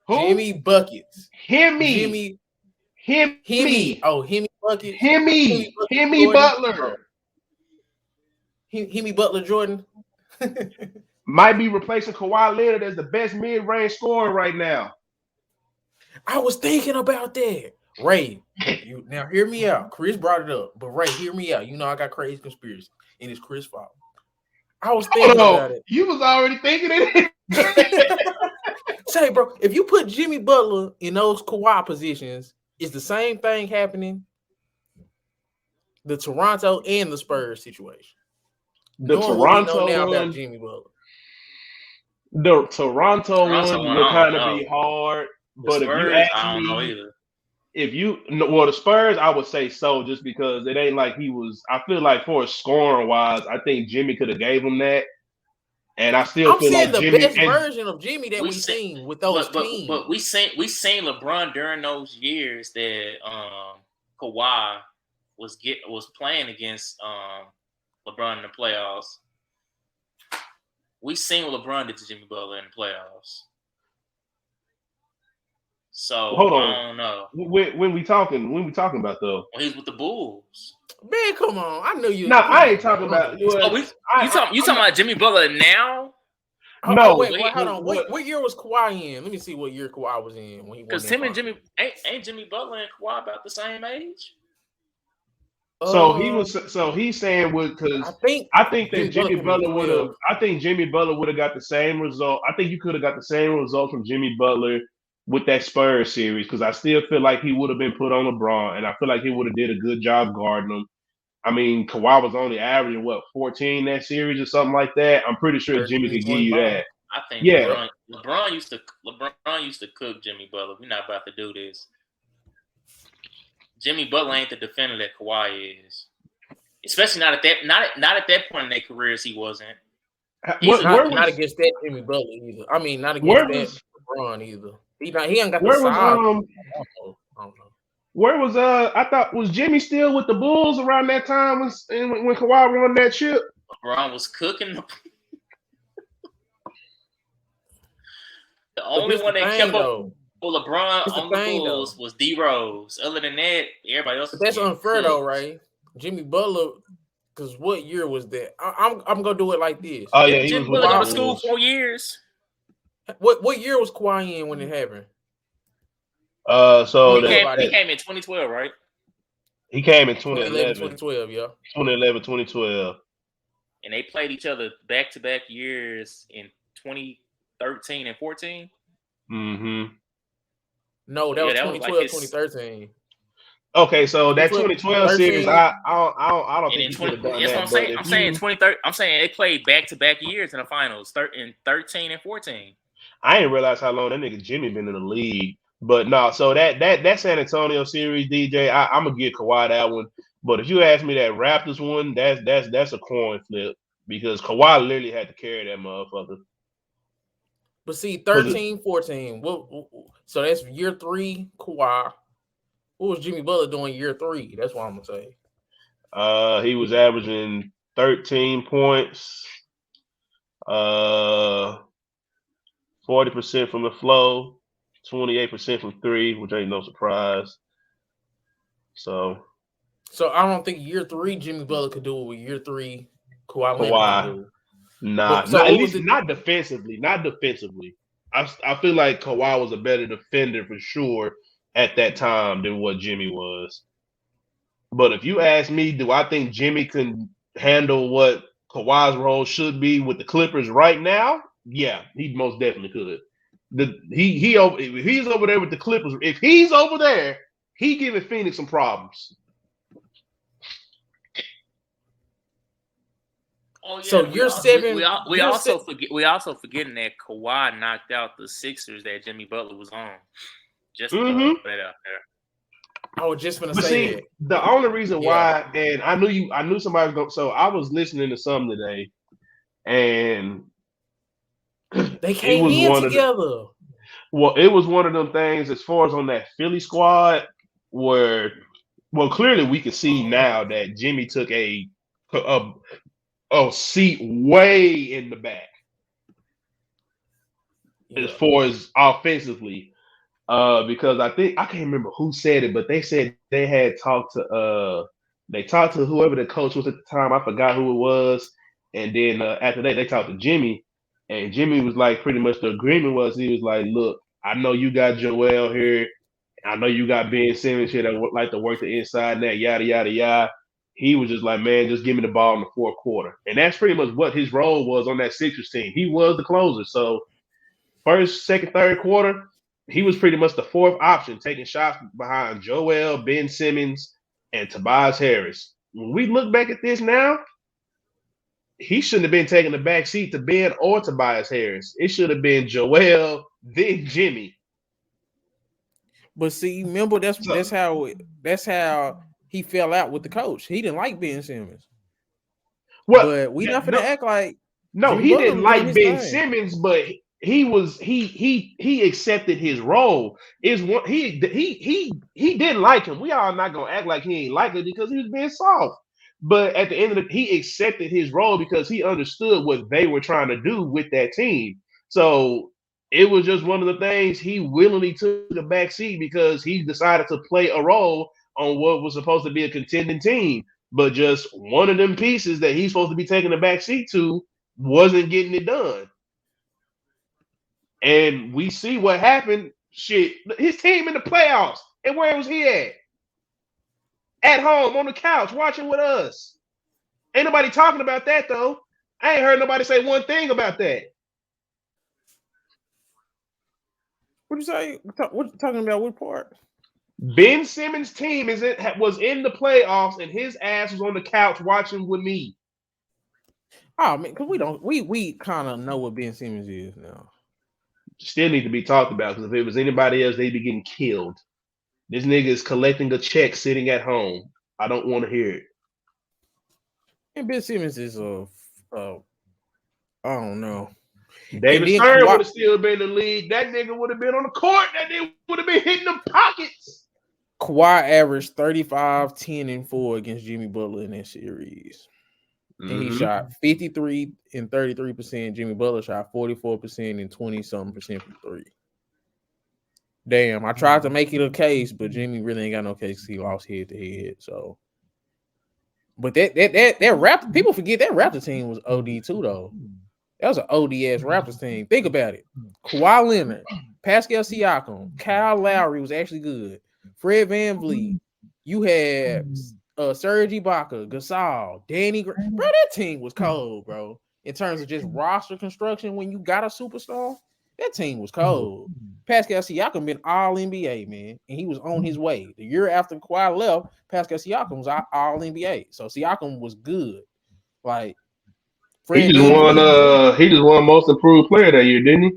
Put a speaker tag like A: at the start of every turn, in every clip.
A: Who?
B: Jimmy Buckets.
A: Himmy.
B: Himmy.
A: Himmy.
B: Oh, Himmy Buckets. Himmy
A: Himmy.
B: Buckets
A: Himmy
B: Jordan. Oh,
A: Butler.
B: Himmy Butler Jordan.
A: Might be replacing Kawhi Leonard as the best mid-range scorer right now.
B: I was thinking about that. Ray, you now hear me out. Chris brought it up, but Ray, hear me out. You know I got crazy conspiracy, and it's Chris' fault. I was thinking about it.
A: You was already thinking it.
B: Say, bro, if you put Jimmy Butler in those Kawhi positions, is the same thing happening? The Toronto and the Spurs situation.
A: The
B: Knowing what we know
A: Toronto
B: now
A: one,
B: about Jimmy Butler.
A: the Toronto one
C: one,
A: would
C: I
A: kind
C: don't
A: of be
C: know.
A: hard.
C: The
A: But if you
C: Spurs,
A: ask
C: I don't know
A: me,
C: either.
A: the Spurs, I would say so, just because it ain't like he was. I feel like for scoring wise, I think Jimmy could have gave him that, and I still
B: I'm
A: feel
B: saying
A: like
B: the
A: Jimmy
B: best version of Jimmy that we
C: seen,
B: seen with those teams.
C: but we seen LeBron during those years that Kawhi was playing against LeBron in the playoffs. We seen what LeBron did to Jimmy Butler in the playoffs. So
A: hold on.
C: I don't know.
A: When we talking about though?
C: When he's with the Bulls.
B: Man, come on! I knew you.
A: No, I ain't talking about.
C: You talking about Jimmy Butler now?
A: No,
B: wait, hold on. What year was Kawhi in? Let me see what year Kawhi was in when he won.
C: Because him and Jimmy ain't Jimmy Butler and Kawhi about the same age.
A: So he's saying because I think that Jimmy Butler would have. I think Jimmy Butler would have got the same result. I think you could have got the same result from Jimmy Butler with that Spurs series, because I still feel like he would have been put on LeBron, and I feel like he would have did a good job guarding him. I mean, Kawhi was only averaging 14 that series or something like that. I'm pretty sure Jimmy could give you that.
C: I think LeBron used to cook Jimmy Butler. We're not about to do this. Jimmy Butler ain't the defender that Kawhi is, especially not at that point in their careers. He wasn't.
B: Not against that Jimmy Butler either. I mean, not against that LeBron either. He ain't got the size. I don't know.
A: Where was I thought was Jimmy still with the Bulls around that time when Kawhi won that chip?
C: LeBron was cooking. The only one that kept up with LeBron on the Bulls was D Rose. Other than that, everybody else.
B: But that's unfair though, right? Jimmy Butler, because what year was that? I'm gonna do it like this.
A: Oh yeah,
C: Jimmy Butler go to school 4 years.
B: What year was Kawhi in when it happened?
A: So
C: he came in 2012, right?
A: He came in 2011.
B: 2012, yeah.
A: 2011, 2012.
C: And they played each other back-to-back years in 2013 and 14.
A: Mm-hmm.
B: No, that was 2012, like 2013.
A: Okay, so that 2012 series, I don't think you could have done that.
C: That's what I'm saying. 2013. I'm saying they played back-to-back years in the finals, in 13 and 14.
A: I didn't realize how long that nigga Jimmy been in the league. But no, so that San Antonio series, DJ, I'm gonna give Kawhi that one. But if you ask me that Raptors one, that's a coin flip, because Kawhi literally had to carry that motherfucker.
B: But see, 13, 14. So that's year 3, Kawhi. What was Jimmy Butler doing year 3? That's what I'm gonna say.
A: He was averaging 13 points, 40% from the flow, 28% from 3, which ain't no surprise. So
B: I don't think year 3 Jimmy Butler could do it with year 3 Kawhi Leonard could do.
A: Not defensively. Not defensively. I feel like Kawhi was a better defender for sure at that time than what Jimmy was. But if you ask me, do I think Jimmy can handle what Kawhi's role should be with the Clippers right now? Yeah, he most definitely could. He's over there with the Clippers. If he's over there, he giving Phoenix some problems.
C: Oh yeah.
B: So you're 7.
C: We also forgetting that Kawhi knocked out the Sixers that Jimmy Butler was on. Just put that out there.
B: I was just gonna say that.
A: The only reason why, and I knew somebody was going. So I was listening to something today, and
B: they came in together.
A: It was one of them things as far as on that Philly squad where, clearly we can see now that Jimmy took a seat way in the back as far as offensively. Because I can't remember who said it, but they said they had talked to whoever the coach was at the time. I forgot who it was. And then after that, they talked to Jimmy, and Jimmy was like, pretty much the agreement was he was like, look, I know you got Joel here. I know you got Ben Simmons here that would like to work the inside net, yada, yada, yada. He was just like, man, just give me the ball in the fourth quarter. And that's pretty much what his role was on that Sixers team. He was the closer. So first, second, third quarter, he was pretty much the fourth option, taking shots behind Joel, Ben Simmons, and Tobias Harris. When we look back at this now, he shouldn't have been taking the back seat to Ben or Tobias Harris. It should have been Joel, then Jimmy.
B: But see, remember that's how he fell out with the coach. He didn't like Ben Simmons. Well, but we not finna act like
A: Jimmy Butler didn't like Ben Simmons, but he accepted his role. He didn't like him. We all not gonna act like he ain't like it because he was being soft. But at the end of he accepted his role because he understood what they were trying to do with that team. So it was just one of the things he willingly took the back seat because he decided to play a role on what was supposed to be a contending team. But just one of them pieces that he's supposed to be taking the back seat to wasn't getting it done. And we see what happened. Shit, his team in the playoffs. And where was he at? At home on the couch watching with us. Ain't nobody talking about that though. I ain't heard nobody say one thing about that.
B: What you say? What you talking about? What part?
A: Ben Simmons' team was in the playoffs, and his ass was on the couch watching with me.
B: Oh man, because we kind of know what Ben Simmons is now.
A: Still need to be talked about because if it was anybody else, they'd be getting killed. This nigga is collecting a check sitting at home. I don't want to hear it.
B: And Ben Simmons is I don't know.
A: David Stern would have still been in the league. That nigga would have been on the court. That nigga would have been hitting them pockets.
B: Kawhi averaged 35, 10, and 4 against Jimmy Butler in that series. Mm-hmm. And he shot 53 and 33%. Jimmy Butler shot 44% and 20-something% from three. Damn, I tried to make it a case, but Jimmy really ain't got no case because he lost head to head. So, but that Raptor, people forget that Raptor team was OD too, though. That was an ODS Raptors team. Think about it. Kawhi Leonard, Pascal Siakam, Kyle Lowry was actually good. Fred VanVleet. You had Serge Ibaka, Gasol, Danny Bro, that team was cold, bro. In terms of just roster construction, when you got a superstar, that team was cold. Pascal Siakam been all NBA, man, and he was on his way. The year after Kawhi left, Pascal Siakam was all NBA. So Siakam was good. Like
A: he just won most improved player that year, didn't he?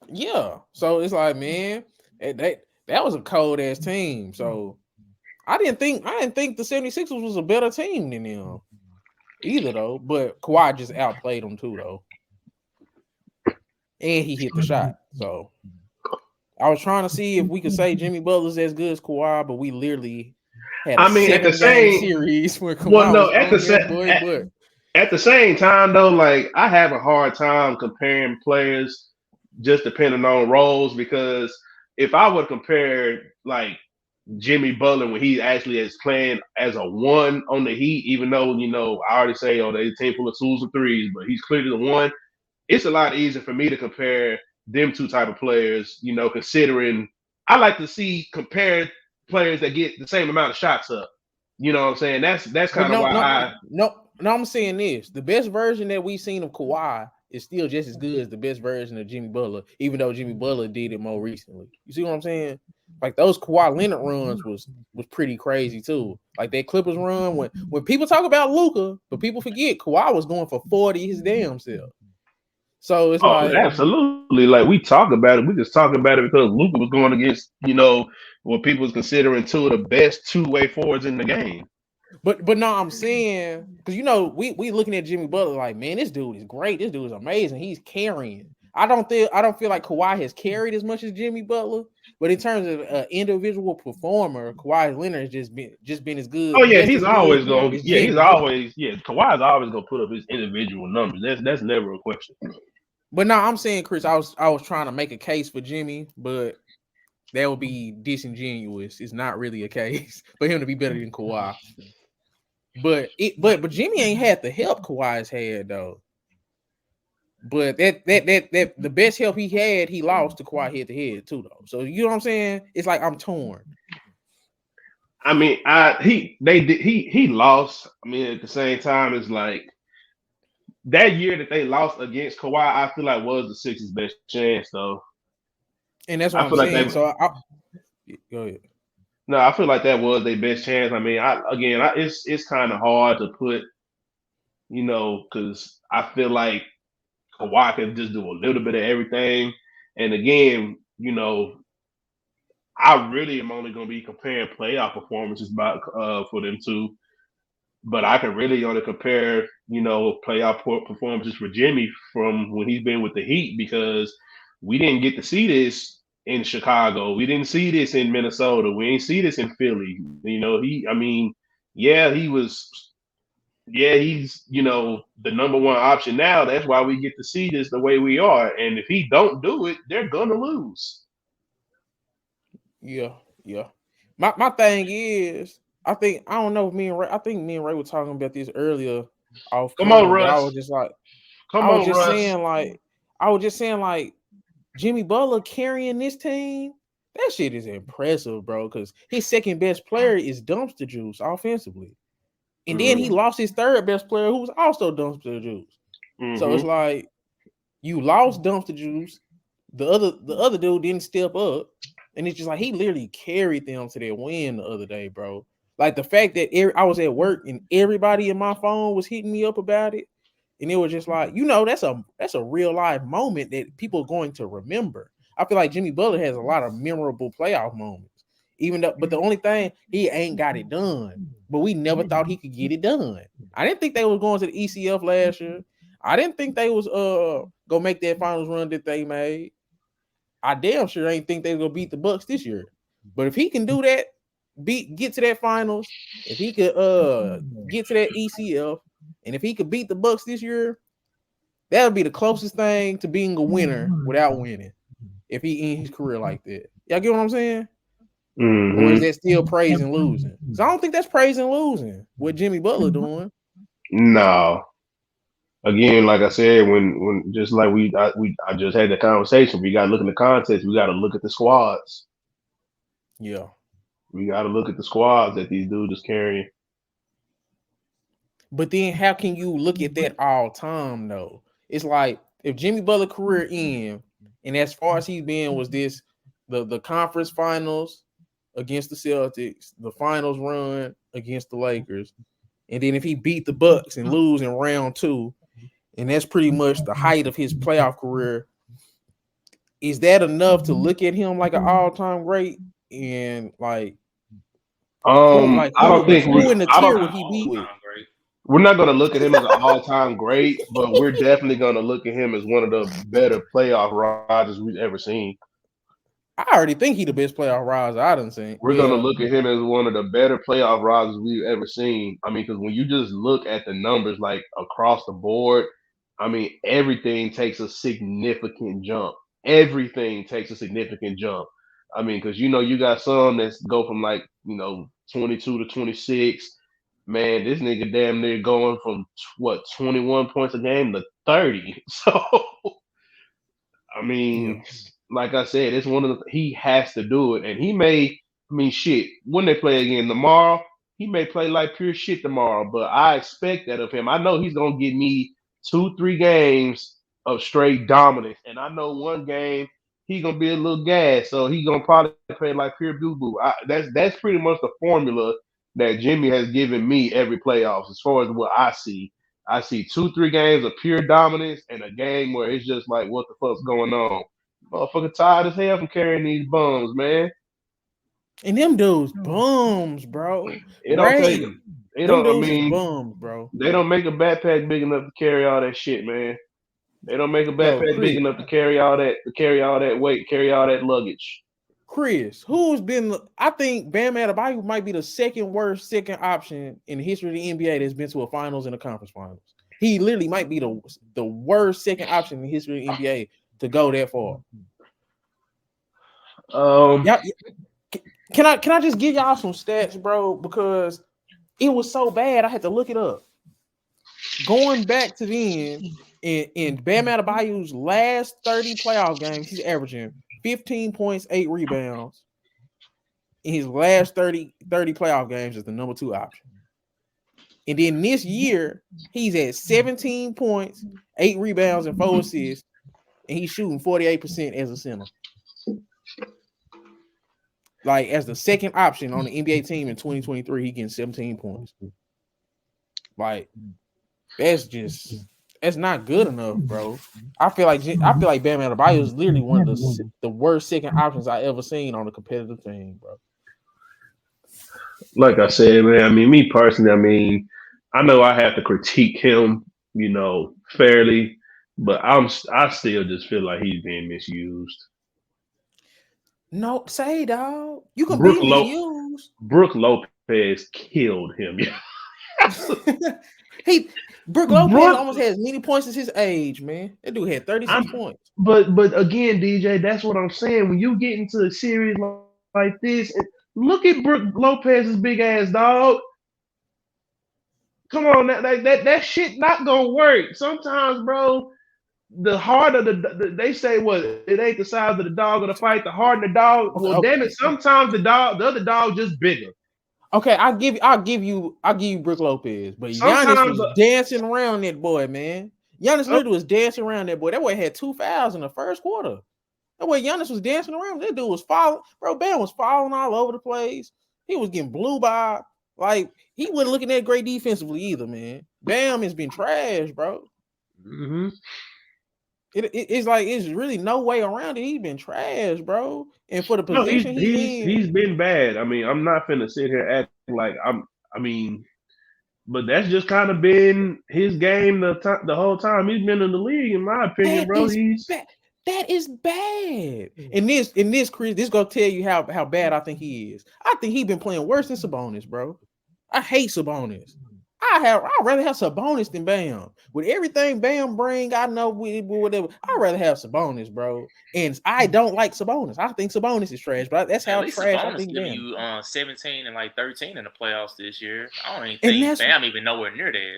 B: Yeah. So it's like, man, that was a cold ass team. So I didn't think the 76ers was a better team than them either, though. But Kawhi just outplayed them too, though. And he hit the shot. So I was trying to see if we could say Jimmy Butler's as good as Kawhi, but we literally had
A: at the same
B: series where Kawhi
A: at the same time, though, like I have a hard time comparing players just depending on roles, because if I would compare like Jimmy Butler when he actually is playing as a one on the Heat, even though, I already say, they team full of twos and threes, but he's clearly the one, it's a lot easier for me to compare them two type of players, considering I like to compare players that get the same amount of shots up. You know what I'm saying? That's kind of why
B: No, I'm saying this. The best version that we've seen of Kawhi is still just as good as the best version of Jimmy Butler, even though Jimmy Butler did it more recently. You see what I'm saying? Like those Kawhi Leonard runs was pretty crazy too. Like that Clippers run, when people talk about Luka, but people forget Kawhi was going for 40 his damn self. So it's like
A: absolutely, like we talk about it. We just talk about it because Luka was going against, what people was considering two of the best two-way forwards in the game.
B: But no, I'm saying, because we looking at Jimmy Butler like, man, this dude is great. This dude is amazing. He's carrying. I don't feel like Kawhi has carried as much as Jimmy Butler, but in terms of individual performer, Kawhi Leonard has just been as good.
A: Oh yeah, he's always going. Yeah, Kawhi's always gonna put up his individual numbers. That's never a question.
B: But no, I'm saying, Chris, I was trying to make a case for Jimmy, but that would be disingenuous. It's not really a case for him to be better than Kawhi. But Jimmy ain't had the help Kawhi's had though. But that the best help he had, he lost to Kawhi head to head too though. So you know what I'm saying? It's like I'm torn.
A: I mean, he lost. I mean, at the same time, it's like that year that they lost against Kawhi, I feel like was the Sixers' best chance though.
B: And that's what I'm saying. So go ahead.
A: No, I feel like that was their best chance. I mean, it's kind of hard to put, because I feel like Kawhi can just do a little bit of everything. And again, I really am only going to be comparing playoff performances for them two. But I can really only compare, playoff performances for Jimmy from when he's been with the Heat, because we didn't get to see this in Chicago. We didn't see this in Minnesota. We didn't see this in Philly. He's the number one option now. That's why we get to see this the way we are. And if he don't do it, they're gonna lose.
B: Yeah. My thing is, I think me and Ray were talking about this earlier off.
A: Come on, Russ.
B: I was just saying like Jimmy Butler carrying this team, that shit is impressive, bro. Because his second best player is dumpster juice offensively. And then he lost his third best player, who was also dumpster juice. So it's like you lost dumpster juice. The other dude didn't step up, and it's just like he literally carried them to their win the other day, bro. Like the fact that I was at work and everybody in my phone was hitting me up about it, and it was just like, that's a real life moment that people are going to remember. I feel like Jimmy Butler has a lot of memorable playoff moments. But the only thing, he ain't got it done. But we never thought he could get it done. I didn't think they was going to the ECF last year. I didn't think they was gonna make that finals run that they made. I damn sure ain't think they was gonna beat the Bucks this year. But if he can do that, get to that finals, if he could get to that ECF, and if he could beat the Bucks this year, that would be the closest thing to being a winner without winning. If he ends his career like that, y'all get what I'm saying? Or is that still praising losing? Because I don't think that's praising losing. What Jimmy Butler doing?
A: No. Again, like I said, when just like I just had the conversation, we got to look in the context. We got to look at the squads.
B: Yeah,
A: we got to look at the squads that these dudes is carrying.
B: But then, how can you look at that all time though? It's like if Jimmy Butler career end, and as far as he's been was this the conference finals against the Celtics, the finals run against the Lakers, and then if he beat the Bucks and lose in round 2, and that's pretty much the height of his playoff career, is that enough to look at him like an all-time great? And like,
A: I don't think
B: who in the tier would he be with?
A: We're not going to look at him as an all-time great, but we're definitely going to look at him as one of the better playoff riders we've ever seen.
B: I already think he's the best playoff riser I done seen.
A: We're going to look at him as one of the better playoff risers we've ever seen. I mean, because when you just look at the numbers, like across the board, I mean, everything takes a significant jump. Everything takes a significant jump. I mean, because, you got some that go from 22 to 26. Man, this nigga damn near going from 21 points a game to 30. So, I mean, like I said, it's one of he has to do it. And he may, when they play again tomorrow, he may play like pure shit tomorrow. But I expect that of him. I know he's going to give me 2-3 games of straight dominance. And I know one game he's going to be a little gas. So he's going to probably play like pure boo-boo. That's pretty much the formula that Jimmy has given me every playoffs as far as what I see. I see 2-3 games of pure dominance and a game where it's just like, what the fuck's going on? Motherfucker tired as hell from carrying these bums, man.
B: And them dudes bums, bro.
A: It don't take them.
B: Bums, bro.
A: They don't make a backpack big enough to carry all that shit, man. They don't make a backpack big enough to carry all that weight, carry all that luggage.
B: Chris, I think Bam Adebayo might be the second worst second option in the history of the NBA that's been to a finals and a conference finals. He literally might be the worst second option in the history of the NBA to go that far. Yeah, can I just give y'all some stats, bro? Because it was so bad, I had to look it up. Going back to then, in Bam Adebayo's last 30 playoff games, he's averaging 15 points, 8 rebounds. In his last 30 playoff games as the number 2 option. And then this year, he's at 17 points, 8 rebounds, and 4 assists, and he's shooting 48% as a center. Like, as the second option on the NBA team in 2023, he getting 17 points. Like, that's not good enough, bro. I feel like Bam Adebayo is literally one of the worst second options I ever seen on a competitive team, bro.
A: Like I said, man, I mean, me personally, I mean, I know I have to critique him, fairly, but I still just feel like he's being misused.
B: No, say, dog, you can be misused.
A: Brook Lopez killed him.
B: Brook Lopez almost has as many points as his age, man. That dude had 36 points.
A: But again, DJ, that's what I'm saying. When you get into a series like this, look at Brook Lopez's big ass, dog. Come on, that shit not gonna work. Sometimes, bro, the harder they say what it ain't the size of the dog or the fight, the harder the dog. Well, damn it, sometimes the other dog just bigger.
B: Okay, I'll give you Brook Lopez, but Giannis was dancing around that boy, man. Giannis literally was dancing around that boy. That boy had 2 fouls in the first quarter. That way Giannis was dancing around. That dude was falling, bro. Bam was falling all over the place. He was getting blew by. Like, he wasn't looking that great defensively either, man. Bam has been trash, bro.
A: Mm-hmm.
B: It's like it's really no way around it. He's been trash, bro. And for the position
A: he's been bad. I mean, I'm not finna sit here acting like but that's just kind of been his game the whole time he's been in the league, in my opinion, bro.
B: That is bad. And this, Chris, this gonna tell you how bad I think he is. I think he's been playing worse than Sabonis, bro. I hate Sabonis. I'd rather have Sabonis than Bam. With everything Bam bring, I know with whatever. I'd rather have Sabonis, bro. And I don't like Sabonis. I think Sabonis is trash, but that's how trash
C: Sabonis
B: I think
C: Bam. You 17 and like 13 in the playoffs this year. I don't even think Bam even nowhere near that.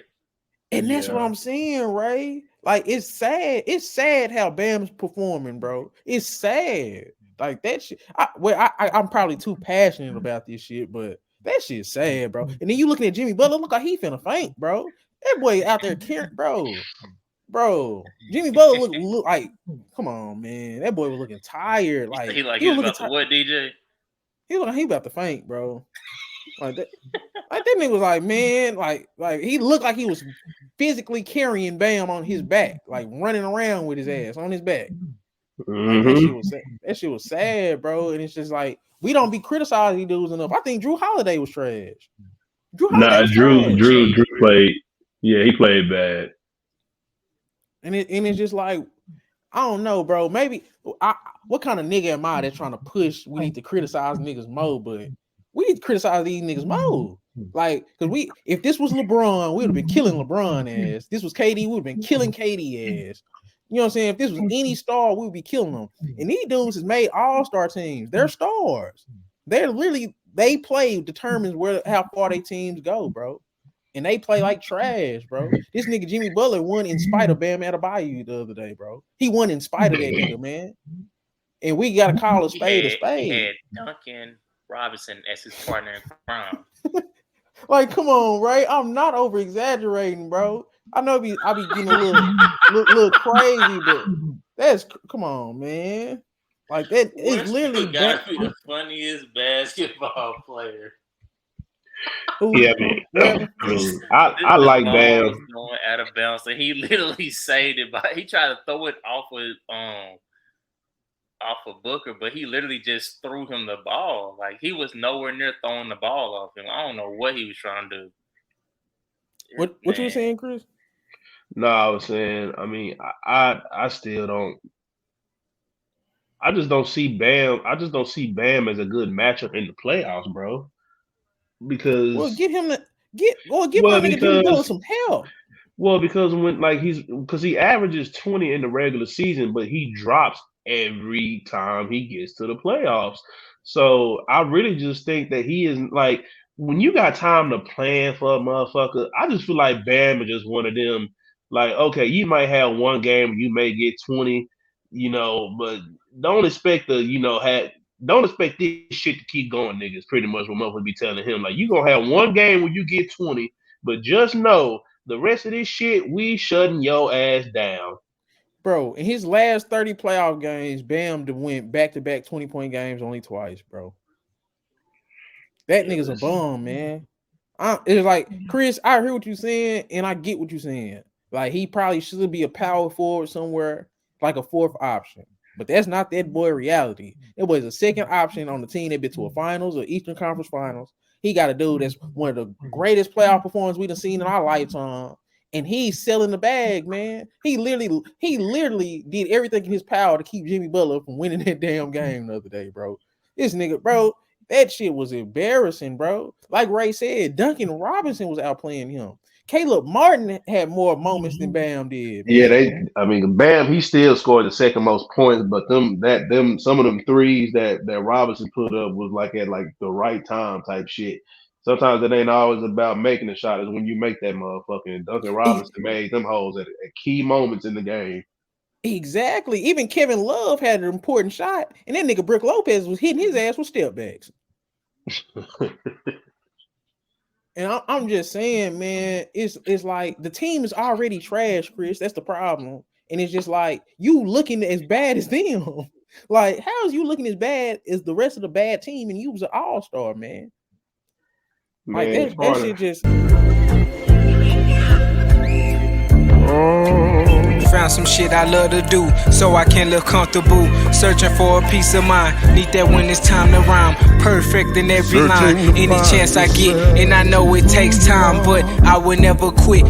B: And that's what I'm saying, Ray. Like, it's sad. It's sad how Bam's performing, bro. It's sad. Like, that shit. I'm probably too passionate about this shit, but that shit's sad, bro. And then you looking at Jimmy Butler, look like he finna faint, bro. That boy out there carrying, bro. Jimmy Butler look like, come on, man. That boy was looking tired. Like,
C: he was about to what, DJ?
B: He looked like he about to faint, bro. Like that nigga was like, man, like he looked like he was physically carrying Bam on his back, like running around with his ass on his back.
A: Mm-hmm.
B: Like, that shit was sad, bro. And it's just like, we don't be criticizing these dudes enough. I think Drew Holiday was trash.
A: Drew played. Yeah, he played bad.
B: And it's just like, I don't know, bro. Maybe what kind of nigga am I that's trying to push? We need to criticize niggas more, but we need to criticize these niggas more. Like, because if this was LeBron, we would have been killing LeBron ass. This was KD, we would have been killing KD ass. You know what I'm saying? If this was any star, we would be killing them. And these dudes has made all-star teams. They're stars. They play determines how far their teams go, bro. And they play like trash, bro. This nigga Jimmy Butler won in spite of Bam Adebayo the other day, bro. He won in spite of that nigga, man. And we gotta call a spade a spade.
C: He had Duncan Robinson as his partner in crime.
B: Like, come on, right? I'm not over exaggerating, bro. I know I be getting a little crazy, but come on, man. Like, that is literally
C: gotta be the funniest basketball player.
A: Yeah, man. I like Bam.
C: Going out of bounds, and he literally saved it he tried to throw it off of Booker, but he literally just threw him the ball. Like, he was nowhere near throwing the ball off him. I don't know what he was trying to do.
B: What you were saying, Chris?
A: No, I was saying, I mean, I still don't. I just don't see Bam. I just don't see Bam as a good matchup in the playoffs, bro. Because
B: give my nigga some help.
A: Well, because he averages 20 in the regular season, but he drops every time he gets to the playoffs. So I really just think that he is like, when you got time to plan for a motherfucker, I just feel like Bam is just one of them. Like, okay, you might have one game, you may get 20, but don't expect don't expect this shit to keep going, niggas. Pretty much what motherfuckers be telling him. Like, you gonna have one game where you get 20, but just know the rest of this shit, we shutting your ass down.
B: Bro, in his last 30 playoff games, Bam went back-to-back 20-point games only twice, bro. That nigga's a bum, man. It's like, Chris, I hear what you're saying, and I get what you're saying. Like, he probably should be a power forward somewhere, like a fourth option. But that's not that boy reality. It was a second option on the team that been to a finals or Eastern Conference Finals. He got a dude that's one of the greatest playoff performances we've seen in our lifetime. And he's selling the bag, man. He literally did everything in his power to keep Jimmy Butler from winning that damn game the other day, bro. This nigga, bro, that shit was embarrassing, bro. Like Ray said, Duncan Robinson was outplaying him. Caleb Martin had more moments than Bam did.
A: Man. Yeah, Bam, he still scored the second most points, but some of them threes that Robinson put up was like at like the right time type shit. Sometimes it ain't always about making a shot. It's when you make that motherfucker. And Duncan Robinson made them holes at key moments in the game.
B: Exactly. Even Kevin Love had an important shot, and that nigga Brook Lopez was hitting his ass with step backs. And I'm just saying, man, it's like the team is already trash, Chris. That's the problem. And it's just like you looking as bad as them. Like, how is you looking as bad as the rest of the bad team and you was an all-star, man? Like that shit just
D: found some shit I love to do, so I can look comfortable. Searching for a peace of mind. Need that when it's time to rhyme. Perfect in every line. Any chance I get, and I know it takes time, but I will never quit.